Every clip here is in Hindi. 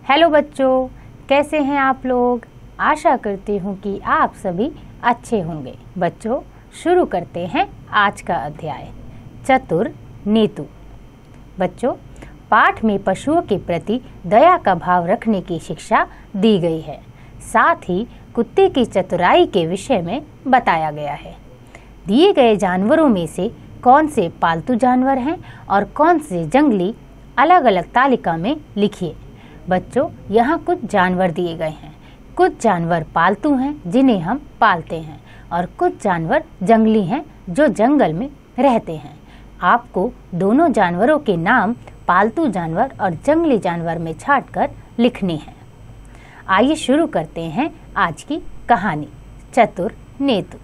हेलो बच्चों, कैसे हैं आप लोग। आशा करती हूँ कि आप सभी अच्छे होंगे। बच्चों, शुरू करते हैं आज का अध्याय चतुर नीतू। बच्चों, पाठ में पशुओं के प्रति दया का भाव रखने की शिक्षा दी गई है। साथ ही कुत्ते की चतुराई के विषय में बताया गया है। दिए गए जानवरों में से कौन से पालतू जानवर हैं और कौन से जंगली, अलग अलग तालिका में लिखिए। बच्चों, यहाँ कुछ जानवर दिए गए हैं। कुछ जानवर पालतू हैं जिन्हें हम पालते हैं और कुछ जानवर जंगली हैं जो जंगल में रहते हैं। आपको दोनों जानवरों के नाम पालतू जानवर और जंगली जानवर में छांटकर लिखने हैं। आइए शुरू करते हैं आज की कहानी चतुर नीतू।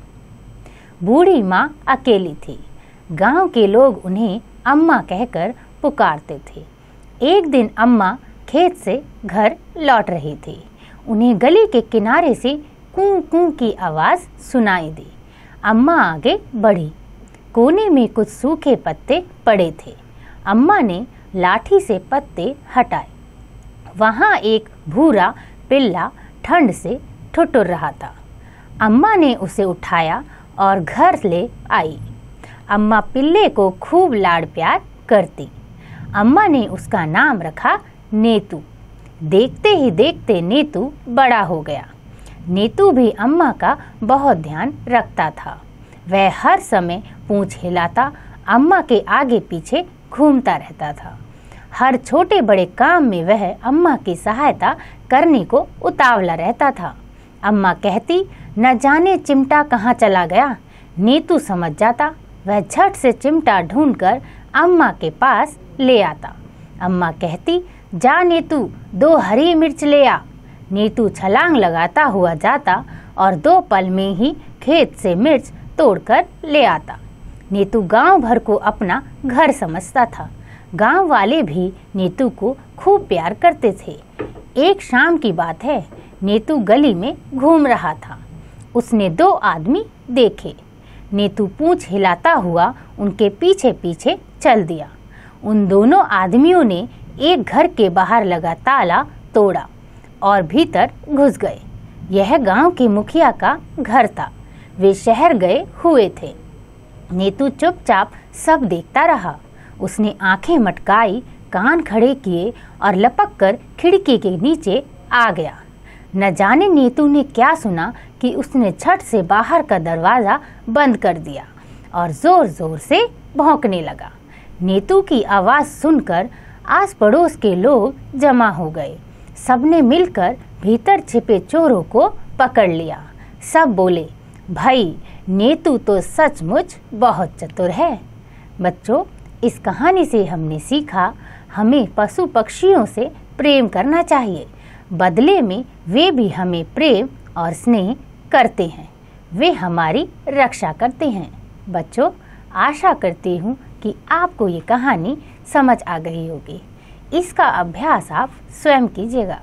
बूढ़ी माँ अकेली थी। गांव के लोग उन्हें अम्मा कहकर पुकारते थे। एक दिन अम्मा खेत से घर लौट रही थी। उन्हें गली के किनारे से कूं कूं की आवाज़ सुनाई दी। अम्मा आगे बढ़ी। कोने में कुछ सूखे पत्ते पड़े थे। अम्मा ने लाठी से पत्ते हटाए। वहाँ एक भूरा पिल्ला ठंड से ठुठुर रहा था। अम्मा ने उसे उठाया और घर ले आई। अम्मा पिल्ले को खूब लाड़ प्यार करती। अम्मा ने उसका नाम रखा नीतू। देखते ही देखते नीतू बड़ा हो गया। नीतू भी अम्मा का बहुत ध्यान रखता था। वह हर समय पूंछ हिलाता अम्मा के आगे पीछे घूमता रहता था। हर छोटे बड़े काम में वह अम्मा की सहायता करने को उतावला रहता था। अम्मा कहती, न जाने चिमटा कहाँ चला गया। नीतू समझ जाता। वह झट से चिमटा ढूंढकर अम्मा के पास ले आता। अम्मा कहती, जा नीतू, 2 हरी मिर्च ले आ। नीतू छलांग लगाता हुआ जाता और 2 पल में ही खेत से मिर्च तोड़कर ले आता। नीतू गांव भर को अपना घर समझता था। गांव वाले भी नीतू को खूब प्यार करते थे। एक शाम की बात है। नीतू गली में घूम रहा था। उसने 2 आदमी देखे। नीतू पूंछ हिलाता हुआ उनके पीछे पीछे चल दिया। उन दोनों आदमियों ने एक घर के बाहर लगा ताला तोड़ा और भीतर घुस गए। यह गांव के मुखिया का घर था। वे शहर गए हुए थे। नीतू चुपचाप सब देखता रहा। उसने आंखें मटकाई, कान खड़े किए और लपक कर खिड़की के नीचे आ गया। न जाने नीतू ने क्या सुना कि उसने झट से बाहर का दरवाज़ा बंद कर दिया और जोर जोर से भौंकने लगा। नीतू की आवाज़ सुनकर आस पड़ोस के लोग जमा हो गए। सबने मिलकर भीतर छिपे चोरों को पकड़ लिया। सब बोले, भाई नीतू तो सचमुच बहुत चतुर है। बच्चों, इस कहानी से हमने सीखा हमें पशु पक्षियों से प्रेम करना चाहिए। बदले में वे भी हमें प्रेम और स्नेह करते हैं। वे हमारी रक्षा करते हैं। बच्चों, आशा करती हूँ कि आपको ये कहानी समझ आ गई होगी। इसका अभ्यास आप स्वयं कीजिएगा।